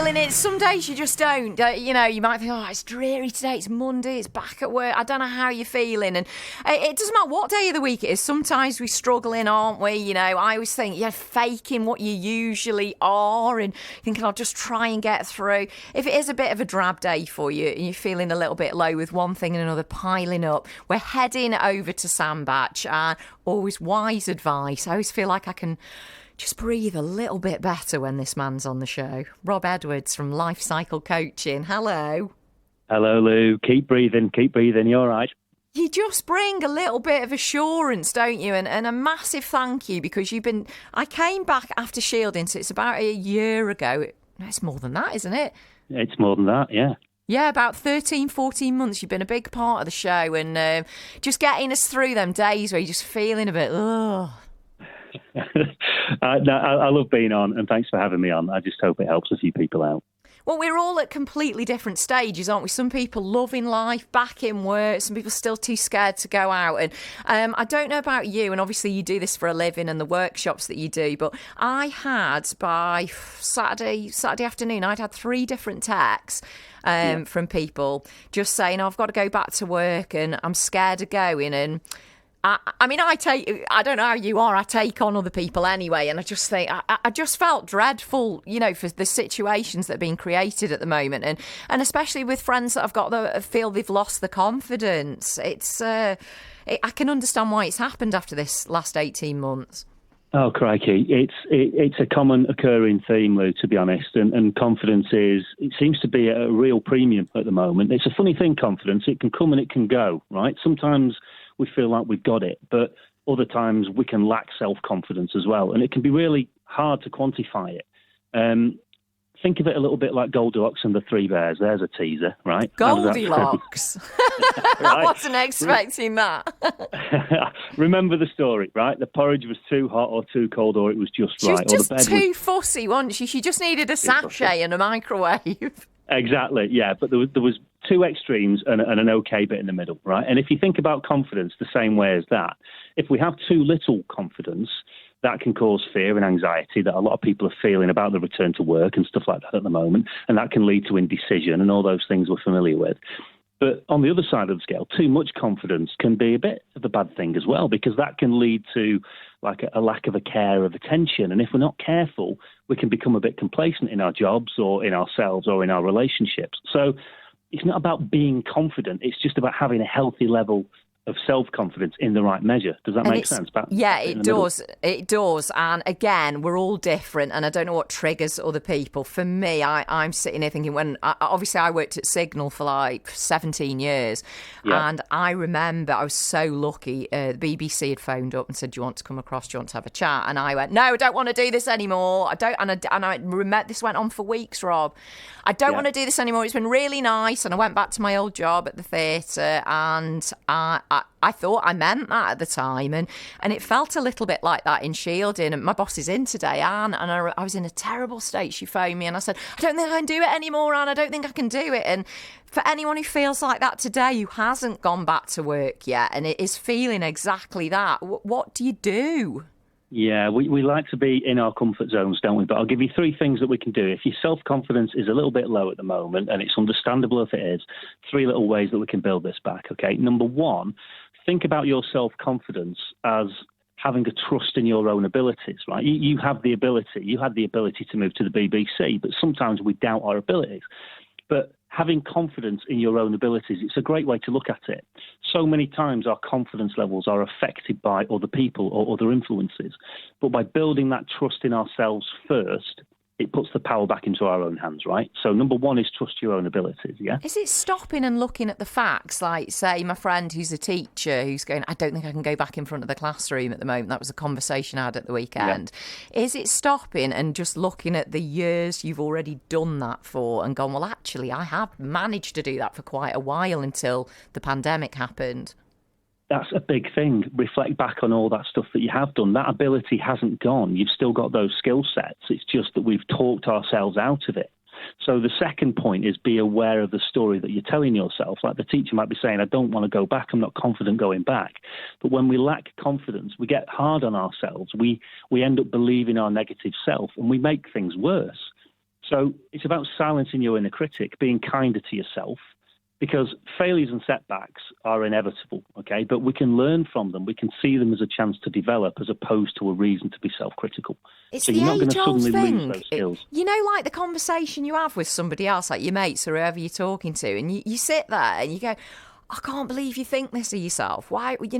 feeling it. Some days you just don't. You know, you might think, oh, it's dreary today, it's Monday, it's back at work. I don't know how you're feeling. And it doesn't matter what day of the week it is. Sometimes we struggle in, aren't we? You know, I always think you're faking what you usually are and thinking, I'll just try and get through. If it is a bit of a drab day for you and you're feeling a little bit low with one thing and another piling up, we're heading over to Sandbach. And always wise advice. I always feel like I can just breathe a little bit better when this man's on the show. Rob Edwards from Life Cycle Coaching. Hello. Hello, Lou. Keep breathing. You're all right. You just bring a little bit of assurance, don't you? And a massive thank you, because I came back after Shielding, so it's about a year ago. It's more than that, isn't it? It's more than that, yeah. Yeah, about 13, 14 months. You've been a big part of the show, and just getting us through them days where you're just feeling a bit, ugh. I love being on, and thanks for having me on. I just hope it helps a few people out. Well, we're all at completely different stages, aren't we? Some people loving life, back in work, some people still too scared to go out. And I don't know about you, and obviously you do this for a living and the workshops that you do, but I had, by Saturday afternoon, I'd had 3 different texts from people just saying, oh, I've got to go back to work and I'm scared of going. And I mean, I don't know how you are, I take on other people anyway, and I just think, I just felt dreadful, you know, for the situations that are being created at the moment, and especially with friends that I've got that feel they've lost the confidence. I can understand why it's happened after this last 18 months. Oh, crikey. It's a common occurring theme, Lou, to be honest, and confidence it seems to be at a real premium at the moment. It's a funny thing, confidence. It can come and it can go, right? Sometimes we feel like we've got it, but other times we can lack self-confidence as well, and it can be really hard to quantify it. Think of it a little bit like Goldilocks and the 3 Bears. There's a teaser, right? Goldilocks. Right. I wasn't expecting that. Remember the story, right? The porridge was too hot or too cold, or it was just right. She was just too fussy, wasn't she? She just needed a sachet and a microwave. Exactly, yeah. But there was 2 extremes and an okay bit in the middle, right? And if you think about confidence the same way as that, if we have too little confidence, that can cause fear and anxiety that a lot of people are feeling about the return to work and stuff like that at the moment. And that can lead to indecision and all those things we're familiar with. But on the other side of the scale, too much confidence can be a bit of a bad thing as well, because that can lead to like a lack of a care of attention. And if we're not careful, we can become a bit complacent in our jobs or in ourselves or in our relationships. So it's not about being confident. It's just about having a healthy level of self-confidence in the right measure. Does that make sense? Yeah, it does. It does. And again, we're all different, and I don't know what triggers other people. For me, I'm sitting here thinking, obviously I worked at Signal for like 17 years, and I remember I was so lucky. The BBC had phoned up and said, do you want to come across? Do you want to have a chat? And I went, no, I don't want to do this anymore. I don't. And I remember this went on for weeks, Rob. I don't want to do this anymore. It's been really nice. And I went back to my old job at the theatre, and I thought I meant that at the time, and it felt a little bit like that in Shielding. And my boss is in today, Anne, and I was in a terrible state. She phoned me and I said, I don't think I can do it anymore, Anne. I don't think I can do it. And for anyone who feels like that today, who hasn't gone back to work yet and it is feeling exactly that, what do you do? Yeah, we like to be in our comfort zones, don't we? But I'll give you 3 things that we can do. If your self-confidence is a little bit low at the moment, and it's understandable if it is, 3 little ways that we can build this back, okay? Number 1, think about your self-confidence as having a trust in your own abilities, right? You have the ability. You had the ability to move to the BBC, but sometimes we doubt our abilities. But having confidence in your own abilities, it's a great way to look at it. So many times our confidence levels are affected by other people or other influences. But by building that trust in ourselves first, it puts the power back into our own hands, right? So number 1 is trust your own abilities, yeah? Is it stopping and looking at the facts? Like, say, my friend who's a teacher who's going, I don't think I can go back in front of the classroom at the moment. That was a conversation I had at the weekend. Yeah. Is it stopping and just looking at the years you've already done that for and gone, well, actually, I have managed to do that for quite a while until the pandemic happened? That's a big thing. Reflect back on all that stuff that you have done. That ability hasn't gone. You've still got those skill sets. It's just that we've talked ourselves out of it. So the second point is be aware of the story that you're telling yourself. Like the teacher might be saying, I don't want to go back. I'm not confident going back. But when we lack confidence, we get hard on ourselves. We end up believing our negative self and we make things worse. So it's about silencing your inner critic, being kinder to yourself, because failures and setbacks are inevitable, okay? But we can learn from them. We can see them as a chance to develop as opposed to a reason to be self-critical. It's so the you're not going to age-old suddenly thing. lose those skills. You know, like the conversation you have with somebody else, like your mates or whoever you're talking to, and you sit there and you go, I can't believe you think this of yourself. Why would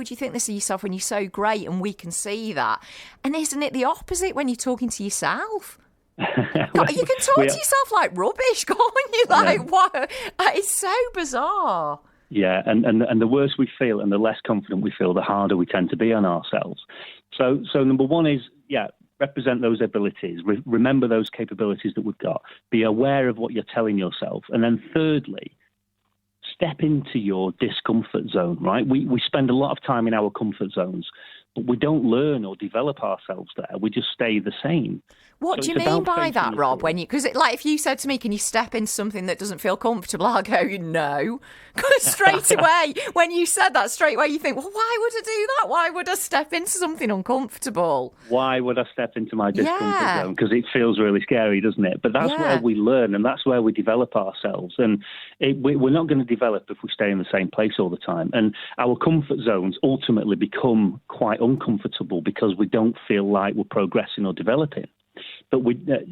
you think this of yourself when you're so great and we can see that? And isn't it the opposite when you're talking to yourself? God, you can talk to yourself like rubbish, can't you? Like, what? It's so bizarre. Yeah, and the worse we feel and the less confident we feel, the harder we tend to be on ourselves. So number one is, represent those abilities. Remember those capabilities that we've got. Be aware of what you're telling yourself. And then thirdly, step into your discomfort zone, right? We spend a lot of time in our comfort zones, but we don't learn or develop ourselves there. We just stay the same. What do you mean by that, Rob? Because if you said to me, can you step into something that doesn't feel comfortable, I'll go, no. Because straight away, when you said that, straight away you think, well, why would I do that? Why would I step into something uncomfortable? Why would I step into my discomfort zone? Because it feels really scary, doesn't it? But that's where we learn and that's where we develop ourselves. And we're not going to develop if we stay in the same place all the time. And our comfort zones ultimately become quite uncomfortable because we don't feel like we're progressing or developing. But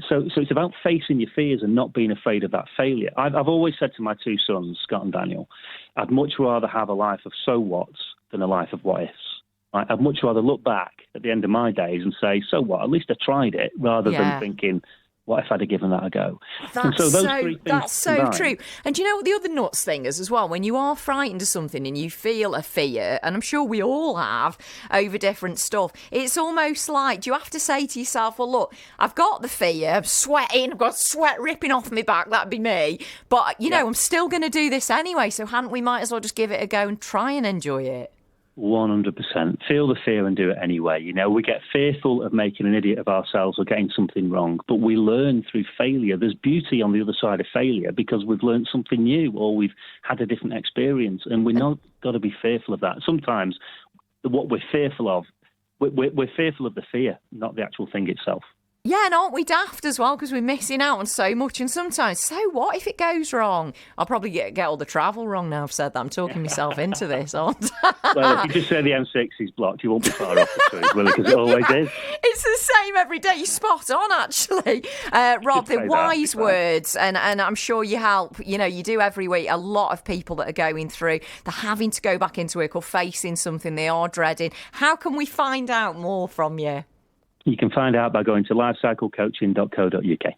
so it's about facing your fears and not being afraid of that failure. I've always said to my two sons, Scott and Daniel, I'd much rather have a life of so whats than a life of what ifs. I'd much rather look back at the end of my days and say, so what? At least I tried it, rather than thinking, what if I'd have given that a go? That's so true. And do you know what the other nuts thing is as well? When you are frightened of something and you feel a fear, and I'm sure we all have over different stuff, it's almost like you have to say to yourself, well, look, I've got the fear, I'm sweating, I've got sweat ripping off my back, that'd be me. But, I'm still going to do this anyway, so we might as well just give it a go and try and enjoy it. 100%. Feel the fear and do it anyway. We get fearful of making an idiot of ourselves or getting something wrong, but we learn through failure. There's beauty on the other side of failure because we've learned something new or we've had a different experience, and we're not got to be fearful of that. Sometimes what we're fearful of, we're fearful of the fear, not the actual thing itself. Yeah, and aren't we daft as well because we're missing out on so much, and sometimes, so what if it goes wrong? I'll probably get all the travel wrong now I've said that. I'm talking myself into this, aren't I? Well, if you just say the M6 is blocked, you won't be far off the truth, will it? Because it always is. It's the same every day. You're spot on, actually. Rob, the wise words, and I'm sure you help, you do every week, a lot of people that are going through, they're having to go back into work or facing something they are dreading. How can we find out more from you? You can find out by going to lifecyclecoaching.co.uk.